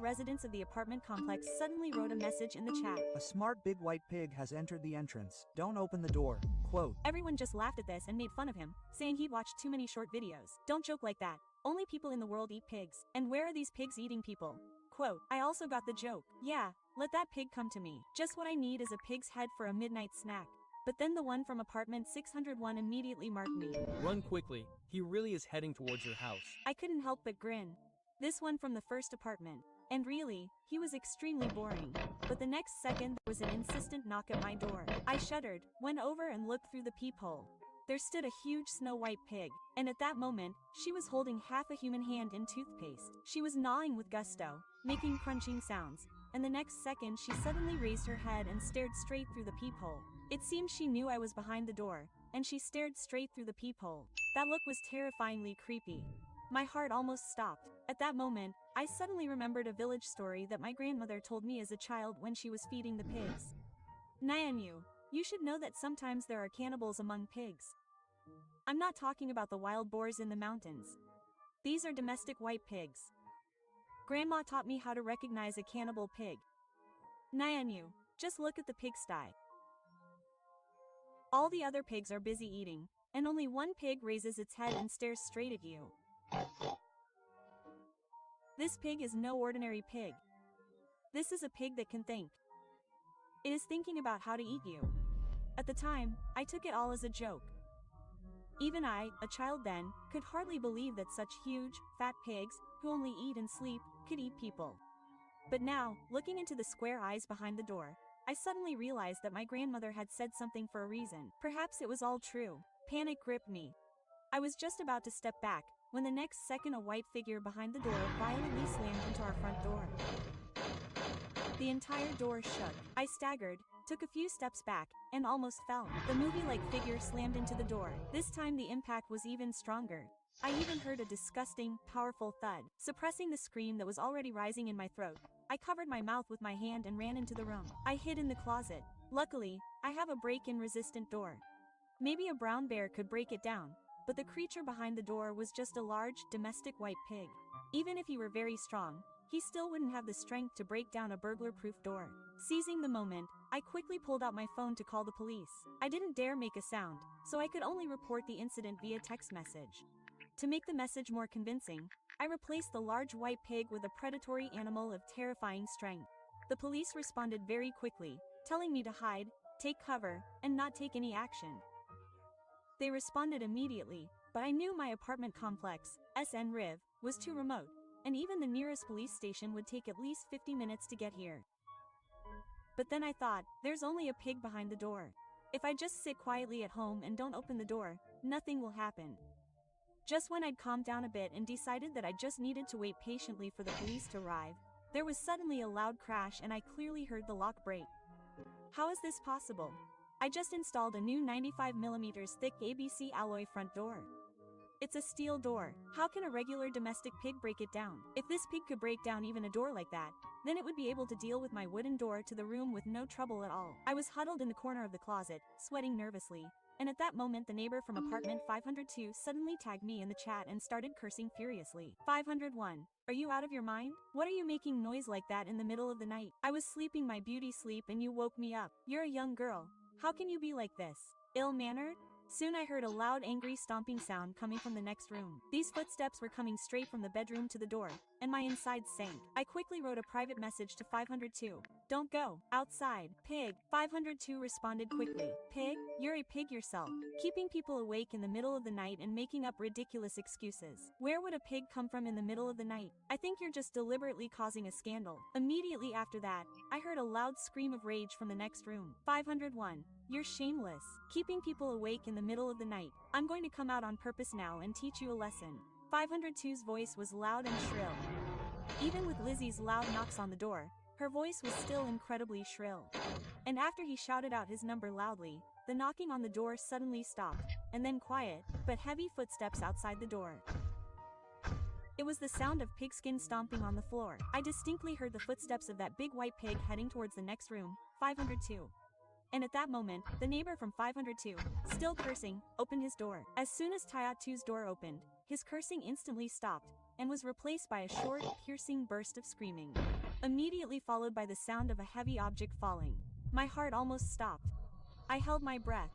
residents of the apartment complex suddenly wrote a message in the chat. A smart big white pig has entered the entrance. Don't open the door. Quote. Everyone just laughed at this and made fun of him, saying he'd watched too many short videos. Don't joke like that. Only people in the world eat pigs. And where are these pigs eating people? Quote. I also got the joke. Yeah, let that pig come to me. Just what I need is a pig's head for a midnight snack. But then the one from apartment 601 immediately marked me. Run quickly, he really is heading towards your house. I couldn't help but grin. This one from the first apartment. And really, he was extremely boring. But the next second, there was an insistent knock at my door. I shuddered, went over and looked through the peephole. There stood a huge snow-white pig, and at that moment, she was holding half a human hand in toothpaste. She was gnawing with gusto, making crunching sounds, and the next second she suddenly raised her head and stared straight through the peephole. It seemed she knew I was behind the door, and she stared straight through the peephole. That look was terrifyingly creepy. My heart almost stopped. At that moment, I suddenly remembered a village story that my grandmother told me as a child when she was feeding the pigs. Nyanyu, you should know that sometimes there are cannibals among pigs. I'm not talking about the wild boars in the mountains. These are domestic white pigs. Grandma taught me how to recognize a cannibal pig. Nyanyu, just look at the pigsty. All the other pigs are busy eating, and only one pig raises its head and stares straight at you. This pig is no ordinary pig. This is a pig that can think. It is thinking about how to eat you. At the time, I took it all as a joke. Even I, a child then, could hardly believe that such huge, fat pigs, who only eat and sleep, could eat people. But now, looking into the square eyes behind the door, I suddenly realized that my grandmother had said something for a reason. Perhaps it was all true. Panic gripped me. I was just about to step back, when the next second a white figure behind the door violently slammed into our front door. The entire door shook. I staggered, took a few steps back, and almost fell. The movie-like figure slammed into the door. This time the impact was even stronger. I even heard a disgusting, powerful thud. Suppressing the scream that was already rising in my throat, I covered my mouth with my hand and ran into the room. I hid in the closet. Luckily, I have a break-in-resistant door. Maybe a brown bear could break it down, but the creature behind the door was just a large, domestic white pig. Even if he were very strong, he still wouldn't have the strength to break down a burglar-proof door. Seizing the moment, I quickly pulled out my phone to call the police. I didn't dare make a sound, so I could only report the incident via text message. To make the message more convincing, I replaced the large white pig with a predatory animal of terrifying strength. The police responded very quickly, telling me to hide, take cover, and not take any action. They responded immediately, but I knew my apartment complex, SN Riv, was too remote, and even the nearest police station would take at least 50 minutes to get here. But then I thought, there's only a pig behind the door. If I just sit quietly at home and don't open the door, nothing will happen. Just when I'd calmed down a bit and decided that I just needed to wait patiently for the police to arrive, there was suddenly a loud crash and I clearly heard the lock break. How is this possible? I just installed a new 95mm thick ABC alloy front door. It's a steel door. How can a regular domestic pig break it down? If this pig could break down even a door like that, then it would be able to deal with my wooden door to the room with no trouble at all. I was huddled in the corner of the closet, sweating nervously, and at that moment the neighbor from apartment 502 suddenly tagged me in the chat and started cursing furiously. 501. Are you out of your mind? What are you making noise like that in the middle of the night? I was sleeping my beauty sleep and you woke me up. You're a young girl. How can you be like this? Ill-mannered? Soon I heard a loud angry stomping sound coming from the next room. These footsteps were coming straight from the bedroom to the door, and my insides sank. I quickly wrote a private message to 502. Don't go. Outside. Pig. 502 responded quickly. Pig? You're a pig yourself. Keeping people awake in the middle of the night and making up ridiculous excuses. Where would a pig come from in the middle of the night? I think you're just deliberately causing a scandal. Immediately after that, I heard a loud scream of rage from the next room. 501. You're shameless. Keeping people awake in the middle of the night. I'm going to come out on purpose now and teach you a lesson. 502's voice was loud and shrill. Even with Lizzie's loud knocks on the door, her voice was still incredibly shrill. And after he shouted out his number loudly, the knocking on the door suddenly stopped, and then quiet, but heavy footsteps outside the door. It was the sound of pigskin stomping on the floor. I distinctly heard the footsteps of that big white pig heading towards the next room, 502. And at that moment, the neighbor from 502, still cursing, opened his door. As soon as Tayatu's door opened, his cursing instantly stopped, and was replaced by a short, piercing burst of screaming, immediately followed by the sound of a heavy object falling. My heart almost stopped. I held my breath.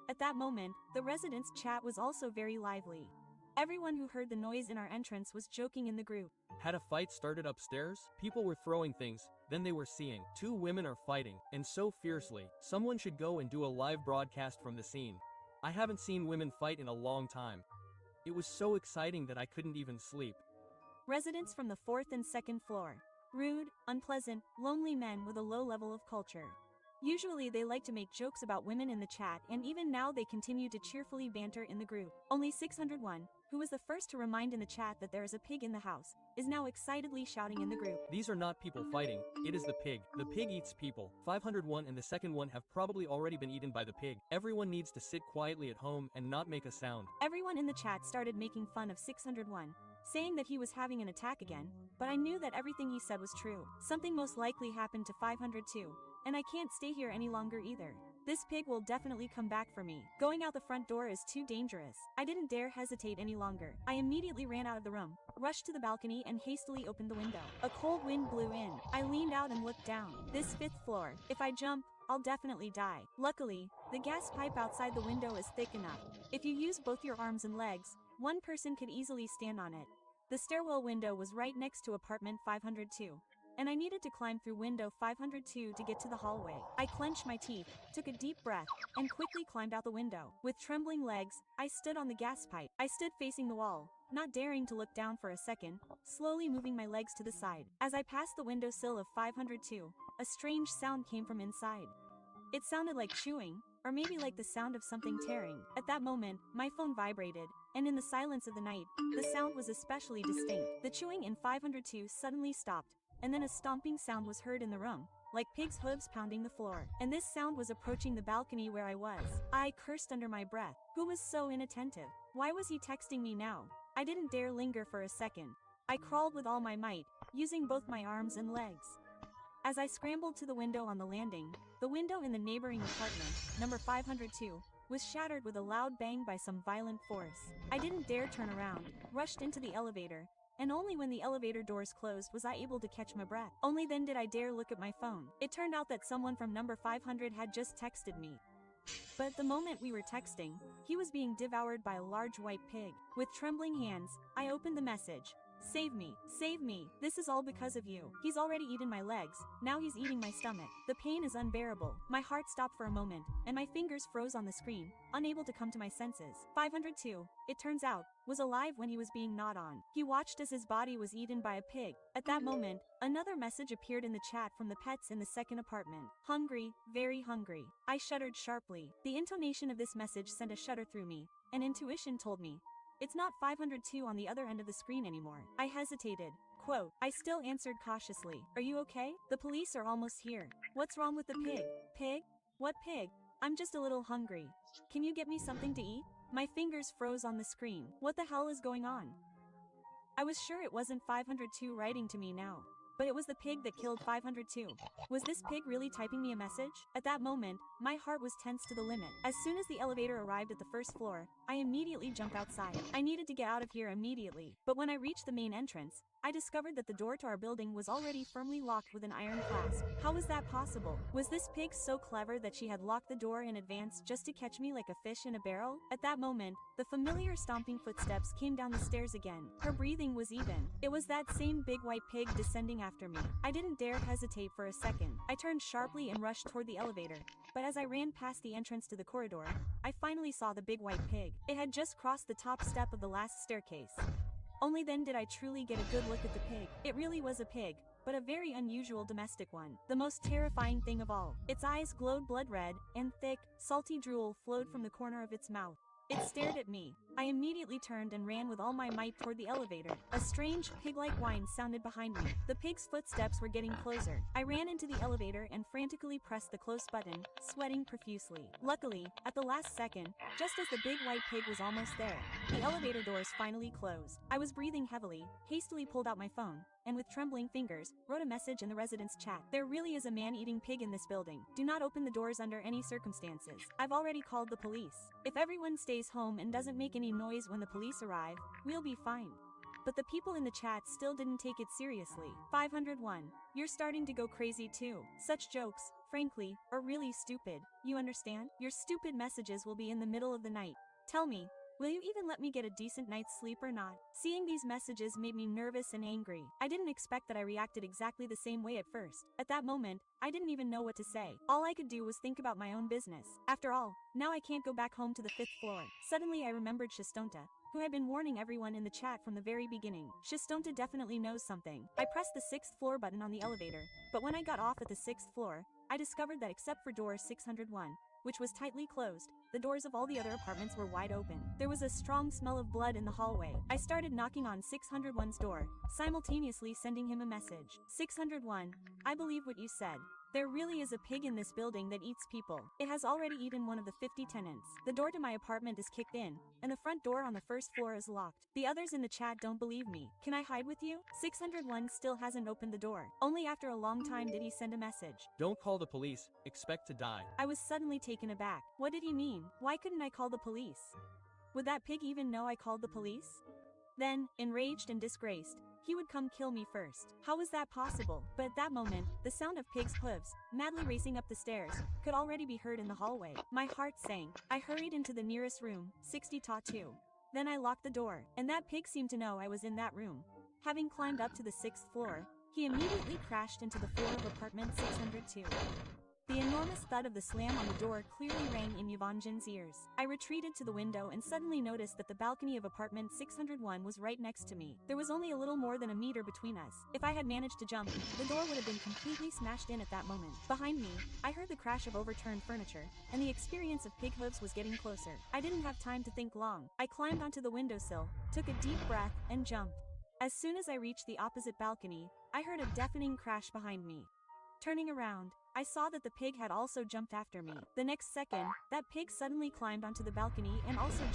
At that moment, the residents' chat was also very lively. Everyone who heard the noise in our entrance was joking in the group. Had a fight started upstairs? People were throwing things, then they were seeing 2 women are fighting, and so fiercely. Someone should go and do a live broadcast from the scene. I haven't seen women fight in a long time. It was so exciting that I couldn't even sleep. Residents from the 4th and 2nd floor. Rude, unpleasant, lonely men with a low level of culture. Usually they like to make jokes about women in the chat, and even now they continue to cheerfully banter in the group. Only 601, who was the first to remind in the chat that there is a pig in the house, is now excitedly shouting in the group. These are not people fighting, it is the pig. The pig eats people. 501 and the second one have probably already been eaten by the pig. Everyone needs to sit quietly at home and not make a sound. Everyone in the chat started making fun of 601, saying that he was having an attack again, but I knew that everything he said was true. Something most likely happened to 502. And I can't stay here any longer either. This pig will definitely come back for me. Going out the front door is too dangerous. I didn't dare hesitate any longer. I immediately ran out of the room, rushed to the balcony and hastily opened the window. A cold wind blew in. I leaned out and looked down. This 5th floor. If I jump, I'll definitely die. Luckily, the gas pipe outside the window is thick enough. If you use both your arms and legs, one person could easily stand on it. The stairwell window was right next to apartment 502. And I needed to climb through window 502 to get to the hallway. I clenched my teeth, took a deep breath, and quickly climbed out the window. With trembling legs, I stood on the gas pipe. I stood facing the wall, not daring to look down for a second, slowly moving my legs to the side. As I passed the windowsill of 502, a strange sound came from inside. It sounded like chewing, or maybe like the sound of something tearing. At that moment, my phone vibrated, and in the silence of the night, the sound was especially distinct. The chewing in 502 suddenly stopped, and then a stomping sound was heard in the room, like pigs' hooves pounding the floor. And this sound was approaching the balcony where I was. I cursed under my breath. Who was so inattentive? Why was he texting me now? I didn't dare linger for a second. I crawled with all my might, using both my arms and legs. As I scrambled to the window on the landing, the window in the neighboring apartment, number 502, was shattered with a loud bang by some violent force. I didn't dare turn around, rushed into the elevator, and only when the elevator doors closed was I able to catch my breath. Only then did I dare look at my phone. It turned out that someone from number 500 had just texted me. But at the moment we were texting, he was being devoured by a large white pig. With trembling hands, I opened the message. Save me, save me, this is all because of you. He's already eaten my legs, now he's eating my stomach. The pain is unbearable. My heart stopped for a moment, and my fingers froze on the screen, unable to come to my senses. 502, it turns out, was alive when he was being gnawed on. He watched as his body was eaten by a pig. At that moment, another message appeared in the chat from the pets in the second apartment. Hungry, very hungry. I shuddered sharply. The intonation of this message sent a shudder through me, and intuition told me, it's not 502 on the other end of the screen anymore. I hesitated. Quote, I still answered cautiously. Are you okay? The police are almost here. What's wrong with the pig? Pig? What pig? I'm just a little hungry. Can you get me something to eat? My fingers froze on the screen. What the hell is going on? I was sure it wasn't 502 writing to me now. But it was the pig that killed 502. Was this pig really typing me a message? At that moment, my heart was tense to the limit. As soon as the elevator arrived at the first floor, I immediately jumped outside. I needed to get out of here immediately. But when I reached the main entrance, I discovered that the door to our building was already firmly locked with an iron clasp. How was that possible? Was this pig so clever that she had locked the door in advance just to catch me like a fish in a barrel? At that moment, the familiar stomping footsteps came down the stairs again. Her breathing was even. It was that same big white pig descending after me. I didn't dare hesitate for a second. I turned sharply and rushed toward the elevator. But as I ran past the entrance to the corridor, I finally saw the big white pig. It had just crossed the top step of the last staircase. Only then did I truly get a good look at the pig. It really was a pig, but a very unusual domestic one. The most terrifying thing of all. Its eyes glowed blood red, and thick, salty drool flowed from the corner of its mouth. It stared at me. I immediately turned and ran with all my might toward the elevator. A strange, pig-like whine sounded behind me. The pig's footsteps were getting closer. I ran into the elevator and frantically pressed the close button, sweating profusely. Luckily, at the last second, just as the big white pig was almost there, the elevator doors finally closed. I was breathing heavily, hastily pulled out my phone, and with trembling fingers, wrote a message in the residents' chat. There really is a man-eating pig in this building. Do not open the doors under any circumstances. I've already called the police. If everyone stays home and doesn't make any noise when the police arrive, we'll be fine. but the people in the chat still didn't take it seriously. 501. You're starting to go crazy too. Such jokes, frankly, are really stupid. You understand? Your stupid messages will be in the middle of the night. Tell me, will you even let me get a decent night's sleep or not? Seeing these messages made me nervous and angry. I didn't expect that I reacted exactly the same way at first. At that moment, I didn't even know what to say. All I could do was think about my own business. After all, now I can't go back home to the 5th floor. Suddenly I remembered Shistonta, who had been warning everyone in the chat from the very beginning. Shistonta definitely knows something. I pressed the 6th floor button on the elevator, but when I got off at the 6th floor, I discovered that except for door 601, which was tightly closed, the doors of all the other apartments were wide open. There was a strong smell of blood in the hallway. I started knocking on 601's door, simultaneously sending him a message. 601, I believe what you said. There really is a pig in this building that eats people. It has already eaten one of the 50 tenants. The door to my apartment is kicked in, and the front door on the 1st floor is locked. The others in the chat don't believe me. Can I hide with you? 601 still hasn't opened the door. Only after a long time did he send a message. Don't call the police, expect to die. I was suddenly taken aback. What did he mean? Why couldn't I call the police? Would that pig even know I called the police? Then, enraged and disgraced, he would come kill me first. How was that possible? But at that moment, the sound of pig's hooves, madly racing up the stairs, could already be heard in the hallway. My heart sank. I hurried into the nearest room, 60-2. Then I locked the door, and that pig seemed to know I was in that room. Having climbed up to the 6th floor, he immediately crashed into the floor of apartment 602. The enormous thud of the slam on the door clearly rang in Yvonne's ears. I retreated to the window and suddenly noticed that the balcony of apartment 601 was right next to me. There was only a little more than a meter between us. If I had managed to jump, the door would have been completely smashed in at that moment. Behind me, I heard the crash of overturned furniture, and the experience of pig hooves was getting closer. I didn't have time to think long. I climbed onto the windowsill, took a deep breath, and jumped. As soon as I reached the opposite balcony, I heard a deafening crash behind me. Turning around, I saw that the pig had also jumped after me. The next second, that pig suddenly climbed onto the balcony and also jumped